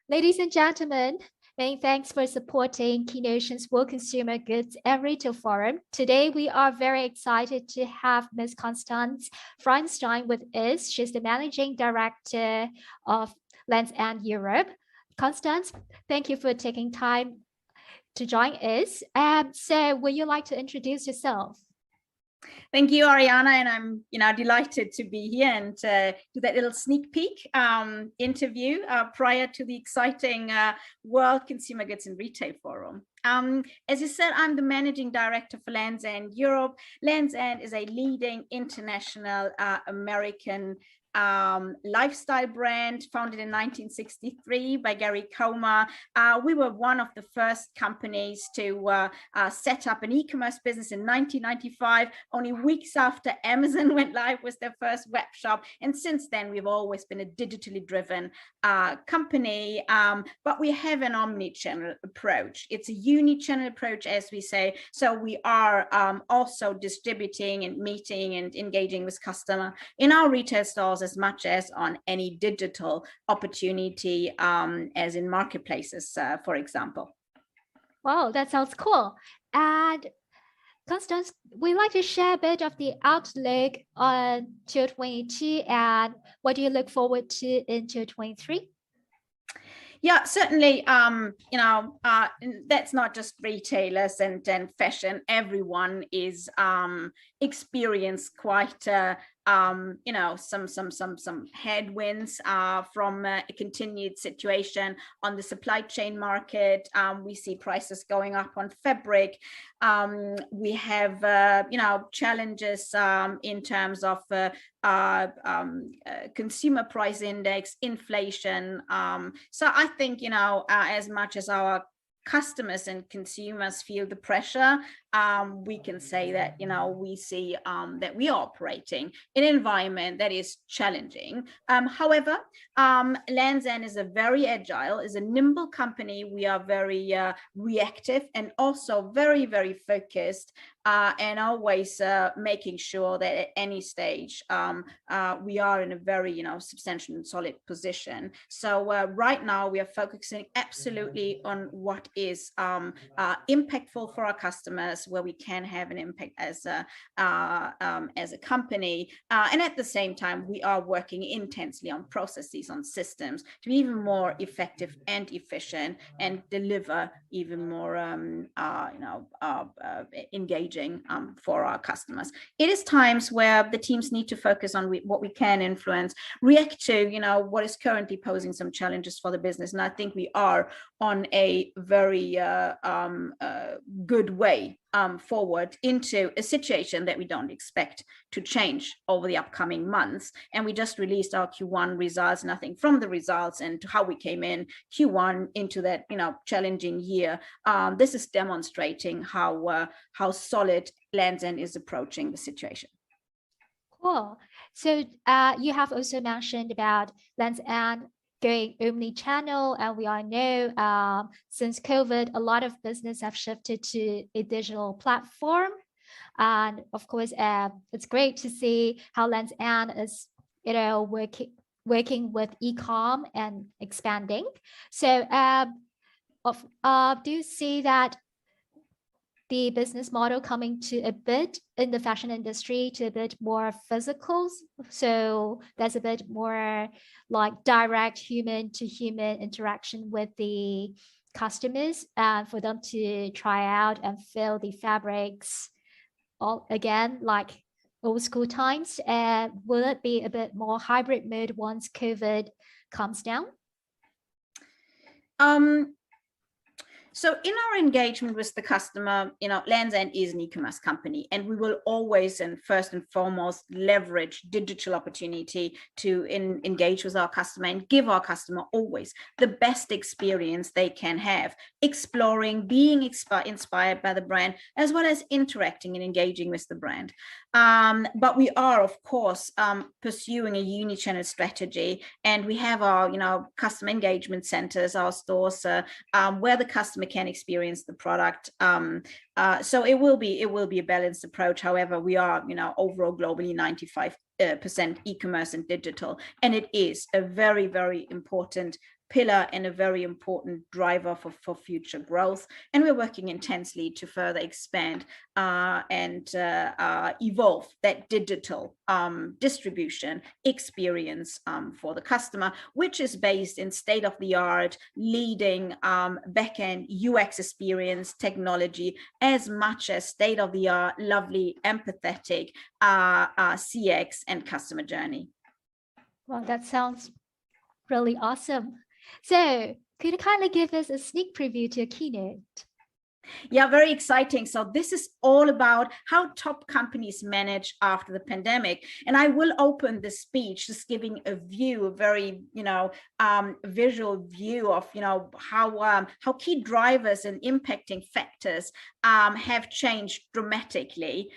Ladies and gentlemen, many thanks for supporting Keynotion's World Consumer Goods and Retail Forum. Today, we are very excited to have Ms. Constanze Freienstein with us. She's the Managing Director of Lands' End Europe. Constanze, thank you for taking time to join us. So would you like to introduce yourself? Thank you, Ariana, and I'm delighted to be here and do that little sneak peek interview prior to the exciting World Consumer Goods and Retail Forum. As you said, I'm the Managing Director for Lands' End Europe. Lands' End is a leading international American lifestyle brand founded in 1963 by Gary Comer. We were one of the first companies to set up an e-commerce business in 1995, only weeks after Amazon went live with their first web shop. And since then, we've always been a digitally driven company, but we have an omni-channel approach. It's a uni-channel approach, as we say. So we are also distributing and meeting and engaging with customer in our retail stores as much as on any digital opportunity, as in marketplaces, for example. Wow, that sounds cool. And Constanze, we'd like to share a bit of the outlook on 2022 and what do you look forward to in 2023? Yeah, certainly, that's not just retailers and fashion. Everyone is experienced quite some headwinds from a continued situation on the supply chain market. We see prices going up on fabric. We have challenges in terms of consumer price index, inflation. So I think as much as our customers and consumers feel the pressure, we can say that we see that we are operating in an environment that is challenging. However, Lands' End is a very agile, is a nimble company. We are very reactive and also very, very focused, and always making sure that at any stage we are in a very substantial and solid position. So right now we are focusing absolutely on what is impactful for our customers, where we can have an impact as a company, and at the same time we are working intensely on processes, on systems to be even more effective and efficient and deliver even more engaging for our customers. It is times where the teams need to focus on what we can influence, react to what is currently posing some challenges for the business, and I think we are on a very good way forward into a situation that we don't expect to change over the upcoming months. And we just released our Q1 results, and I think from the results and to how we came in Q1 into that challenging year, this is demonstrating how solid Lands' End is approaching the situation. Cool. So you have also mentioned about Lands' End going omni-channel, and we all know since COVID, a lot of business have shifted to a digital platform. And of course, it's great to see how Lands' End is working with e-com and expanding. So do you see that the business model coming to a bit in the fashion industry to a bit more physical? So there's a bit more like direct human to human interaction with the customers, and for them to try out and feel the fabrics all again, like old school times. Will it be a bit more hybrid mode once COVID comes down? So in our engagement with the customer, Lands' End is an e-commerce company, and we will always and first and foremost leverage digital opportunity to engage with our customer and give our customer always the best experience they can have, exploring, being inspired by the brand, as well as interacting and engaging with the brand. But we are, of course, pursuing a uni-channel strategy, and we have our, customer engagement centers, our stores, where the customer can experience the product. So it will be a balanced approach. However, we are, overall globally 95 e-commerce and digital. And it is a very, very important pillar and a very important driver for future growth. And we're working intensely to further expand and evolve that digital distribution experience for the customer, which is based in state-of-the-art, leading backend UX experience technology, as much as state-of-the-art, lovely, empathetic CX and customer journey. Well, that sounds really awesome. So could you kindly give us a sneak preview to your keynote? Yeah, very exciting. So this is all about how top companies manage after the pandemic. And I will open the speech just giving a view, a very, visual view of, how key drivers and impacting factors have changed dramatically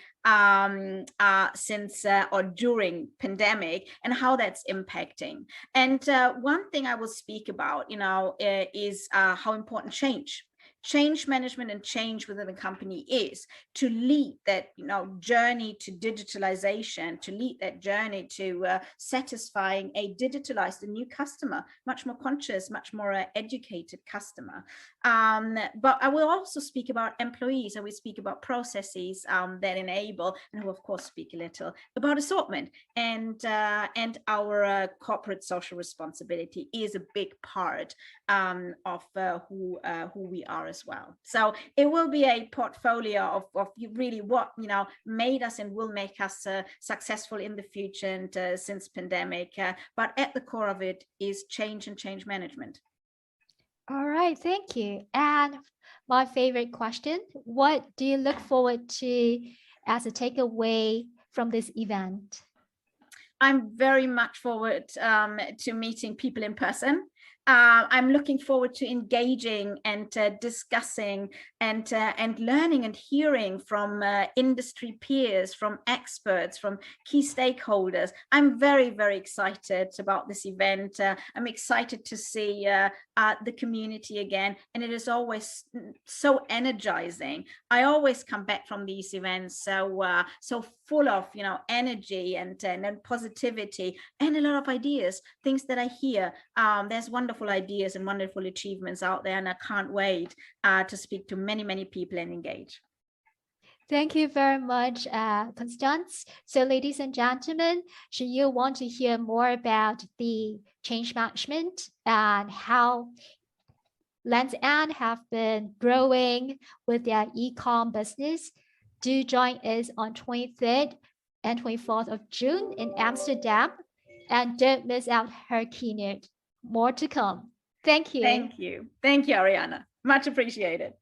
since or during pandemic, and how that's impacting. And one thing I will speak about, is how important change management and change within the company is to lead that journey to digitalization, to lead that journey to satisfying a digitalized, a new customer, much more conscious, much more educated customer. But I will also speak about employees. I will speak about processes that enable, and I will of course speak a little about assortment, and our corporate social responsibility is a big part of who we are as well. So it will be a portfolio of really what made us and will make us successful in the future and since pandemic. But at the core of it is change and change management. All right, thank you. And my favorite question: what do you look forward to as a takeaway from this event? I'm very much forward to meeting people in person. I'm looking forward to engaging and discussing and learning and hearing from industry peers, from experts, from key stakeholders. I'm very, very excited about this event. I'm excited to see the community again, and it is always so energizing. I always come back from these events so full of energy and positivity and a lot of ideas, things that I hear. There's wonderful ideas and wonderful achievements out there, and I can't wait to speak to many, many people and engage. Thank you very much, Constanze. So ladies and gentlemen, should you want to hear more about the change management and how Lands' End have been growing with their e-com business, do join us on 23rd and 24th of June in Amsterdam, and don't miss out her keynote. More to come. Thank you. Thank you. Thank you, Ariana. Much appreciated.